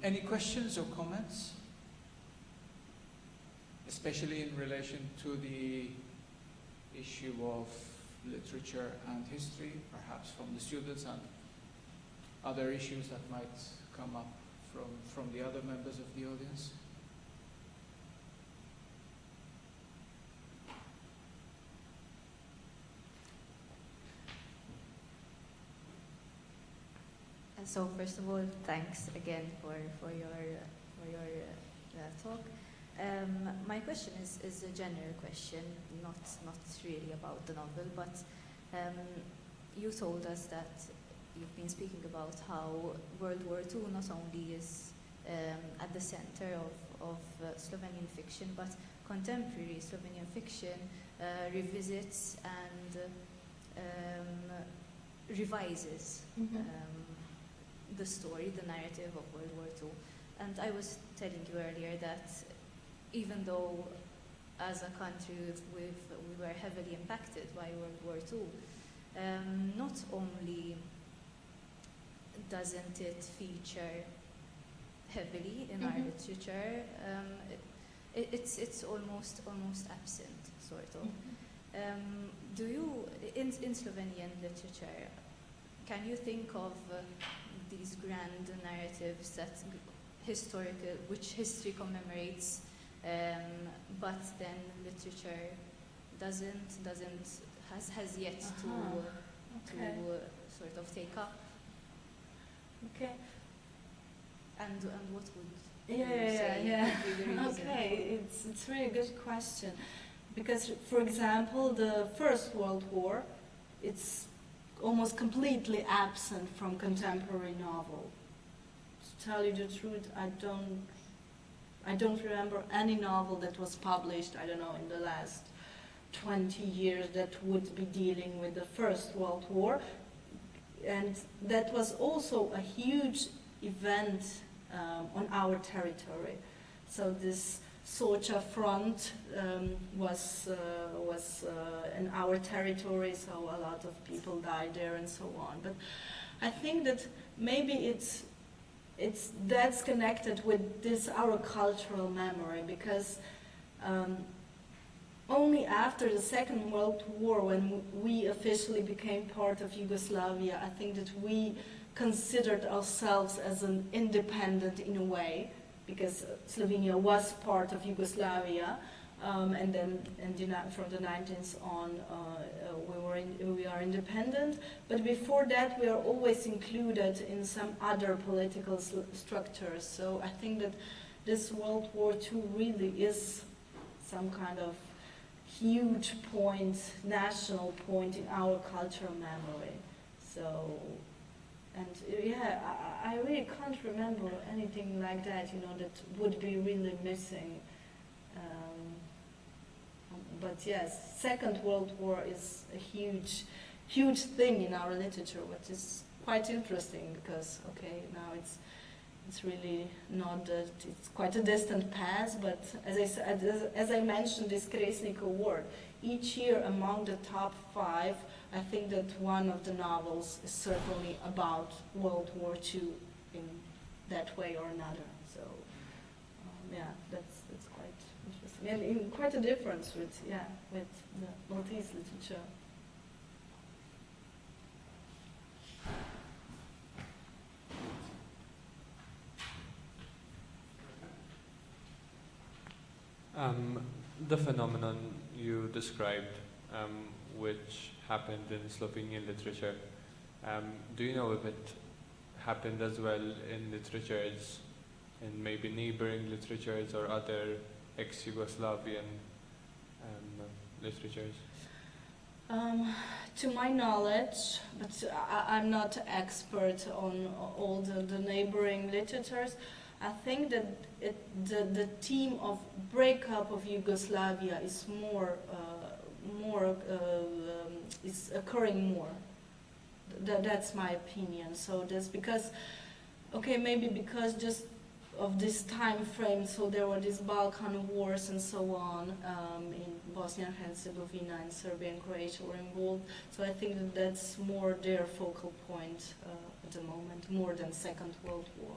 Any questions or comments? Especially in relation to the issue of literature and history, perhaps from the students, and other issues that might come up from the other members of the audience? So first of all, thanks again for your talk. My question is a general question, not really about the novel, but you told us that you've been speaking about how World War II not only is at the center of Slovenian fiction, but contemporary Slovenian fiction revisits and revises the story, the narrative of World War II. And I was telling you earlier that even though as a country we were heavily impacted by World War II, not only doesn't it feature heavily in our literature, it's almost absent, sort of. Do you, in Slovenian literature, can you think of these grand narratives that which history commemorates, but then literature has yet to sort of take up? Okay. And what would you say would be the reason? Okay, it's really a good question, because for example, the First World War, it's almost completely absent from contemporary novel. To tell you the truth, I don't remember any novel that was published, I don't know, in the last 20 years that would be dealing with the First World War. And that was also a huge event on our territory. So this Socha front was in our territory, so a lot of people died there and so on. But I think that maybe that's connected with this our cultural memory, because only after the Second World War, when we officially became part of Yugoslavia, I think that we considered ourselves as an independent in a way, because Slovenia was part of Yugoslavia, and then from the 90s on we are independent. But before that, we are always included in some other political structures. So I think that this World War II really is some kind of huge point, national point in our cultural memory. So, and yeah, I really can't remember anything like that, that would be really missing. But yes, Second World War is a huge, huge thing in our literature, which is quite interesting because, okay, now it's really not that, it's quite a distant past, but as I mentioned, this Kresnik Award, each year among the top 5, I think that one of the novels is certainly about World War II in that way or another. So, yeah, that's quite interesting. And quite a difference with the Maltese literature. The phenomenon you described, which happened in Slovenian literature, do you know if it happened as well in literatures, in maybe neighboring literatures or other ex-Yugoslavian literatures? To my knowledge, but I'm not expert on all the neighboring literatures, I think that the theme of breakup of Yugoslavia is is occurring more. That's my opinion. So that's because, okay, maybe because just of this time frame, so there were these Balkan wars and so on, in Bosnia and Herzegovina and Serbia and Croatia were involved. So I think that that's more their focal point at the moment, more than Second World War.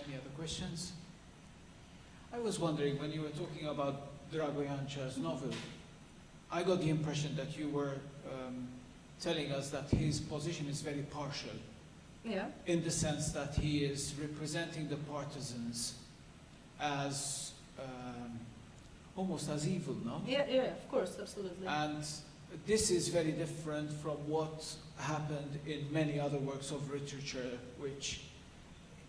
Any other questions? I was wondering, when you were talking about Drago Jančar's novel, I got the impression that you were telling us that his position is very partial. Yeah. In the sense that he is representing the partisans as almost as evil, no? Yeah, of course, absolutely. And this is very different from what happened in many other works of literature, which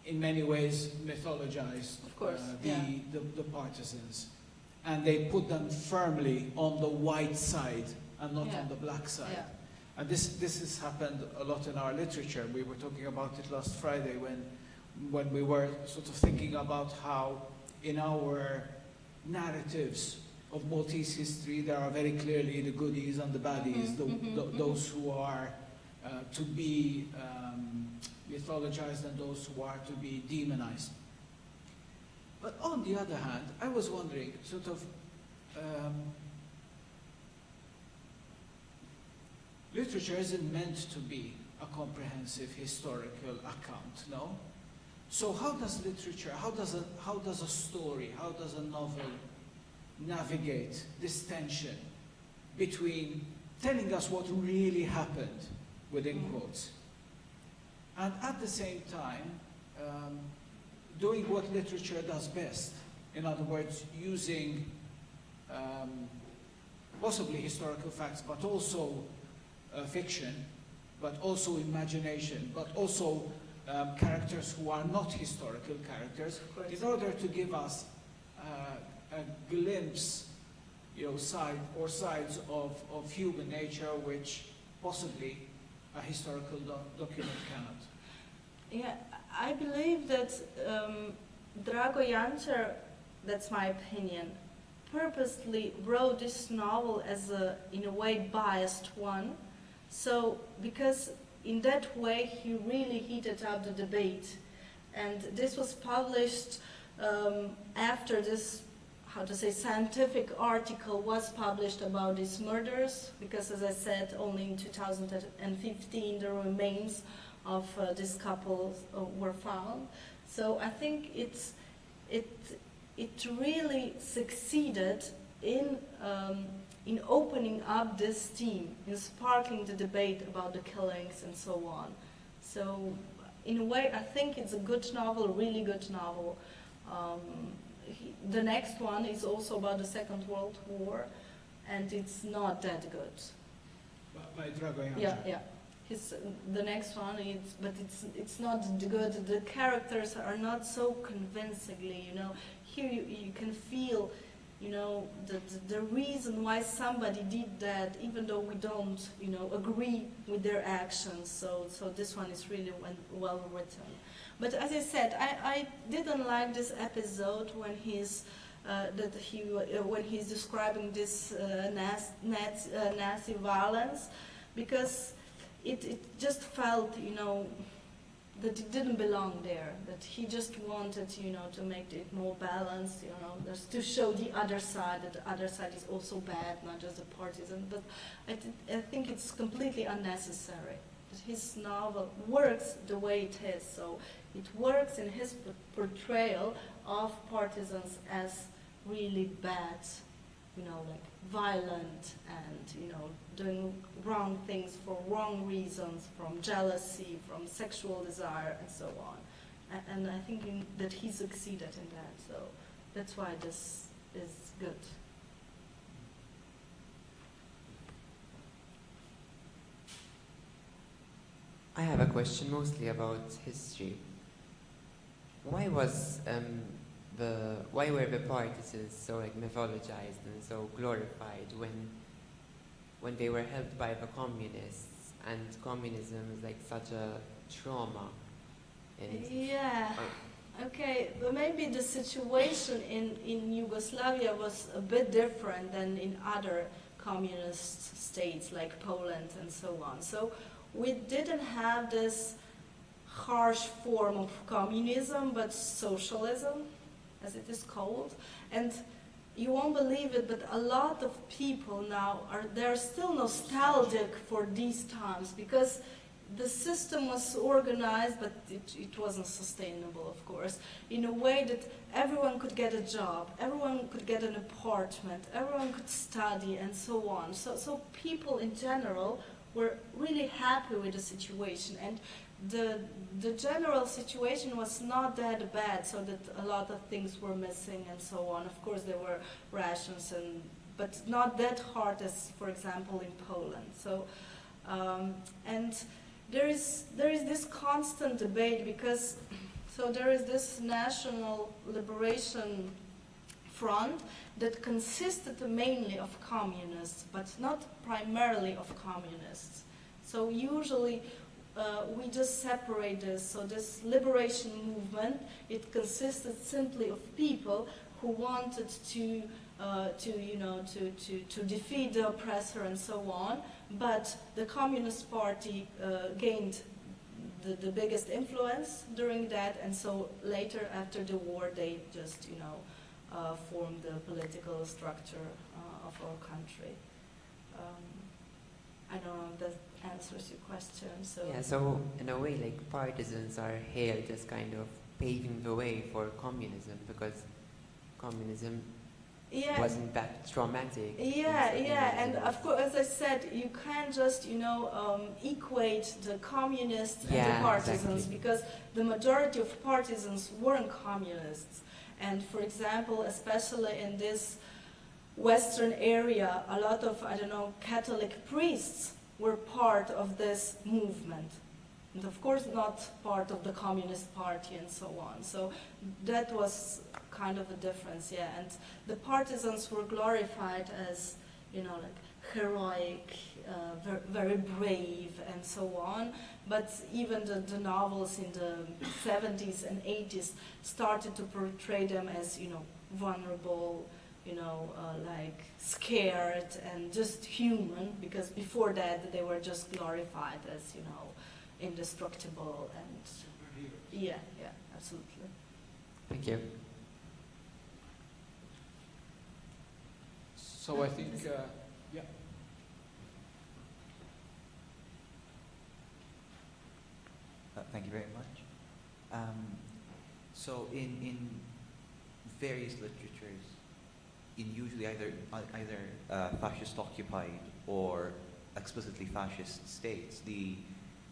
in many ways mythologized Of course, the partisans. And they put them firmly on the white side and not on the black side. Yeah. And this has happened a lot in our literature. We were talking about it last Friday when we were sort of thinking about how in our narratives of Maltese history there are very clearly the goodies and the baddies, those who are to be mythologized and those who are to be demonized. But on the other hand, I was wondering, sort of, literature isn't meant to be a comprehensive historical account, no? So how does literature, how does a story, how does a novel navigate this tension between telling us what really happened, within quotes, and at the same time doing what literature does best? In other words, using possibly historical facts, but also fiction, but also imagination, but also characters who are not historical characters, in order to give us a glimpse, sides of human nature which possibly a historical document cannot. Yeah, I believe that Drago Jančar, that's my opinion, purposely wrote this novel as in a way, biased one, So, because in that way he really heated up the debate. And this was published after this, how to say, scientific article was published about these murders, because as I said, only in 2015 the remains of this couple were found. So I think it really succeeded in opening up this theme, in sparking the debate about the killings and so on. So in a way, I think it's a good novel, a really good novel. The next one is also about the Second World War, and it's not that good. By Dragoyan. Yeah. The next one is, but it's not good. The characters are not so convincingly, Here you can feel, the reason why somebody did that, even though we don't, agree with their actions. So this one is really well written. But as I said, I didn't like this episode when he's describing this Nazi violence, because it just felt, that it didn't belong there, that he just wanted, to make it more balanced, just to show the other side, that the other side is also bad, not just the partisan. But I think it's completely unnecessary. That his novel works the way it is, so it works in his portrayal of partisans as really bad, like violent and, doing wrong things for wrong reasons, from jealousy, from sexual desire, and so on. And I think that he succeeded in that, so that's why this is good. I have a question mostly about history. Why was why were the partisans so mythologized and so glorified when they were helped by the communists, and communism is such a trauma? Okay, but maybe the situation in Yugoslavia was a bit different than in other communist states like Poland and so on. So we didn't have this harsh form of communism, but socialism, as it is called. And you won't believe it, but a lot of people now they're still nostalgic for these times, because the system was organized, but it wasn't sustainable, of course, in a way that everyone could get a job, everyone could get an apartment, everyone could study, and so on. So people in general were really happy with the situation, and the general situation was not that bad, so that a lot of things were missing and so on. Of course, there were rations, but not that hard as, for example, in Poland. So, and there is this constant debate, because there is this National Liberation Front that consisted mainly of communists, but not primarily of communists. So usually we just separate this. So this liberation movement, it consisted simply of people who wanted to defeat the oppressor and so on. But the Communist Party gained the biggest influence during that, and so later, after the war, they just formed the political structure of our country. I don't know if that answers your question. So in a way, partisans are hailed as kind of paving the way for communism, because communism wasn't that traumatic. And of course, as I said, you can't just equate the communists and the partisans, because the majority of partisans weren't communists. And for example, especially in this Western area, a lot of, Catholic priests were part of this movement. And of course not part of the Communist Party and so on. So that was kind of a difference, And the partisans were glorified as, heroic, very brave and so on. But even the novels in the 70s and 80s started to portray them as, vulnerable, like scared and just human, because before that they were just glorified as, indestructible and Superheroes. yeah, absolutely. Thank you. So I think, yeah. Thank you very much. So in various literatures, in usually either fascist occupied or explicitly fascist states, the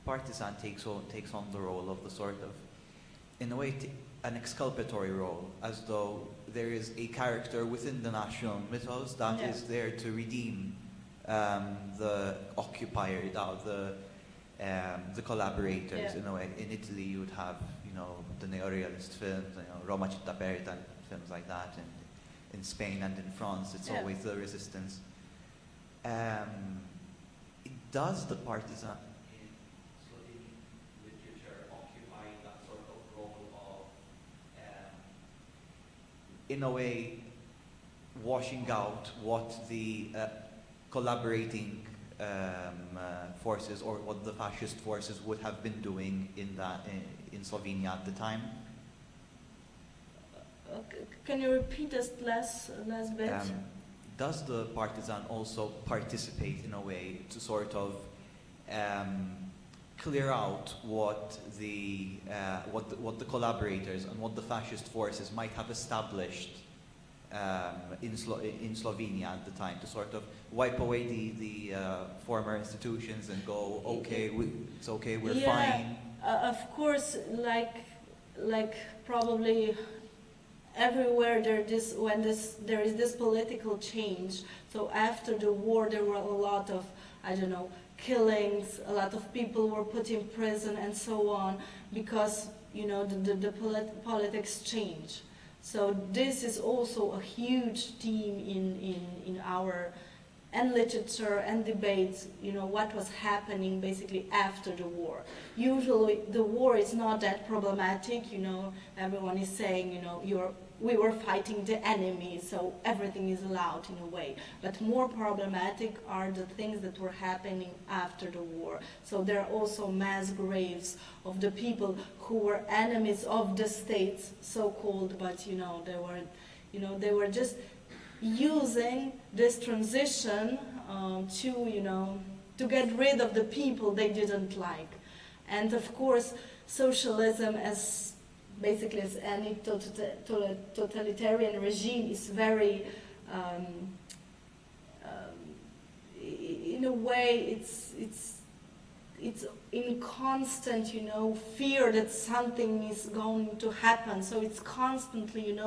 partisan takes on the role of the sort of, in a way, an exculpatory role, as though there is a character within the national mythos that is there to redeem the occupier, the collaborators. Yeah. In a way, in Italy you would have the neorealist films, Roma Città Aperta and films like that, and in Spain and in France it's always the resistance. Does the partisan in Slovenian literature occupy that sort of role of, in a way, washing out what the collaborating forces or what the fascist forces would have been doing in Slovenia at the time? Can you repeat this last bit? Does the partisan also participate in a way to sort of clear out what the collaborators and what the fascist forces might have established in Slovenia at the time, to sort of wipe away the former institutions and go, okay, it's okay, we're fine? Of course, like probably everywhere there is this political change. So after the war, there were a lot of, killings. A lot of people were put in prison and so on, because the politics change. So this is also a huge theme in our literature and debates, what was happening basically after the war. Usually the war is not that problematic, everyone is saying, we were fighting the enemy, so everything is allowed in a way. But more problematic are the things that were happening after the war. So there are also mass graves of the people who were enemies of the states, so-called, but they were just using this transition to get rid of the people they didn't like. And of course, socialism, as basically as any totalitarian regime, is very, in a way, it's in constant, fear that something is going to happen. So it's constantly,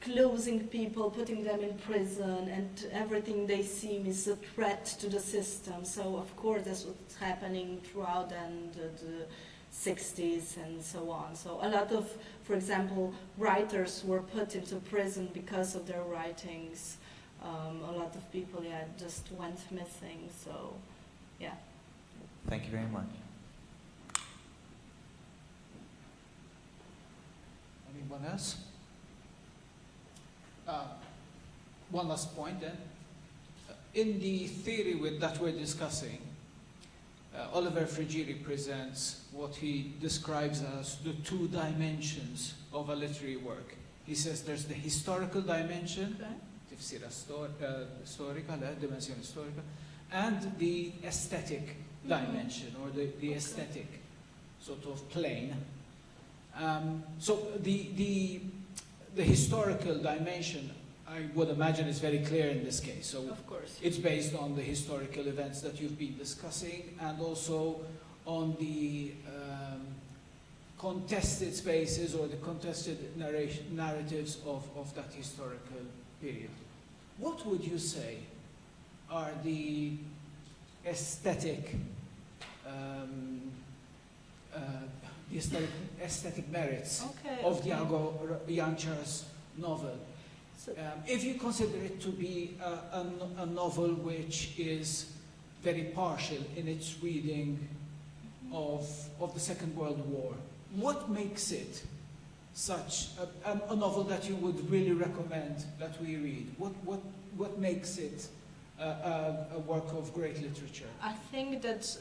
closing people, putting them in prison, and everything they see is a threat to the system. So of course that's what's happening throughout the 60s and so on. So a lot of, for example, writers were put into prison because of their writings. A lot of people, just went missing. So, yeah. Thank you very much. Anyone else? One last point then. In the theory that we're discussing, Oliver Frigeri presents what he describes as the two dimensions of a literary work. He says there's the historical dimension, tifsira storica, dimensione storica, and the aesthetic dimension, or the aesthetic sort of plane. So the historical dimension, I would imagine, is very clear in this case. So of course, it's based on the historical events that you've been discussing, and also on the contested spaces or the contested narratives of that historical period. What would you say are the aesthetic merits of Django Jančar's novel? If you consider it to be a novel which is very partial in its reading of the Second World War, what makes it such a novel that you would really recommend that we read? What makes it a work of great literature? I think that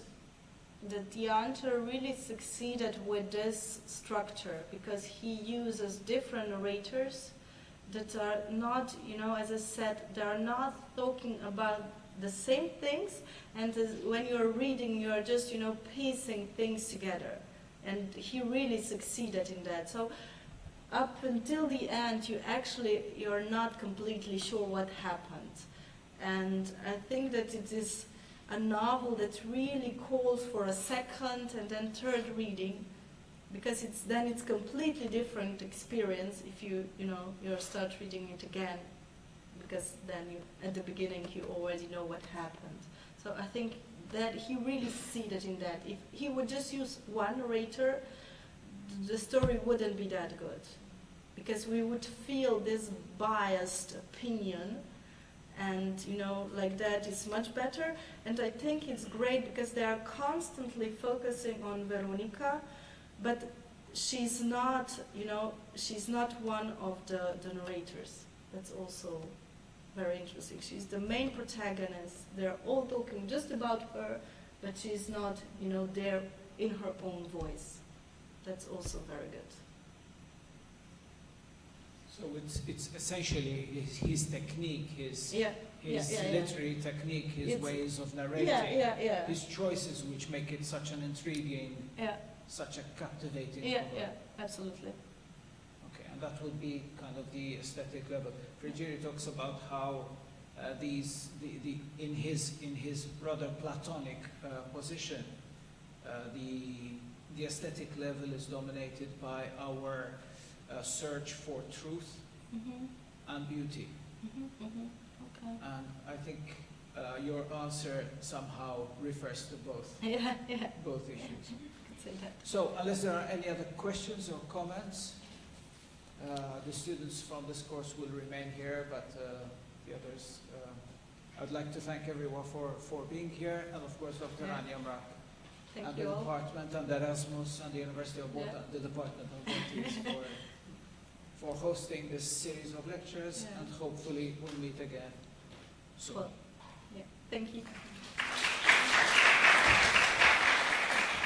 Dianter really succeeded with this structure because he uses different narrators that are not, as I said, they are not talking about the same things, and when you're reading, you're just, piecing things together. And he really succeeded in that. So up until the end, you're not completely sure what happened. And I think that it is a novel that really calls for a second and then third reading, because it's completely different experience if you start reading it again, because then at the beginning you already know what happened. So I think that he really succeeded in that. If he would just use one narrator, the story wouldn't be that good, because we would feel this biased opinion, and like that is much better. And I think it's great because they are constantly focusing on Veronica, but she's not one of the narrators. That's also very interesting. She's the main protagonist. They're all talking just about her, but she's not, there in her own voice. That's also very good. So it's essentially his technique, his literary technique, his ways of narrating, his choices, which make it such an intriguing, such a captivating novel. Absolutely. Okay, and that would be kind of the aesthetic level. Frigieri talks about how in his rather Platonic position, the aesthetic level is dominated by our search for truth and beauty. Okay. And I think your answer somehow refers to both both issues. Could say that. So unless there are any other questions or comments, the students from this course will remain here, but the others, I'd like to thank everyone for being here, and of course Dr. Rania Mrak Thank and you the all. department and Erasmus and the University of Malta, the Department of Maltese for hosting this series of lectures, and hopefully we'll meet again soon. Well, thank you.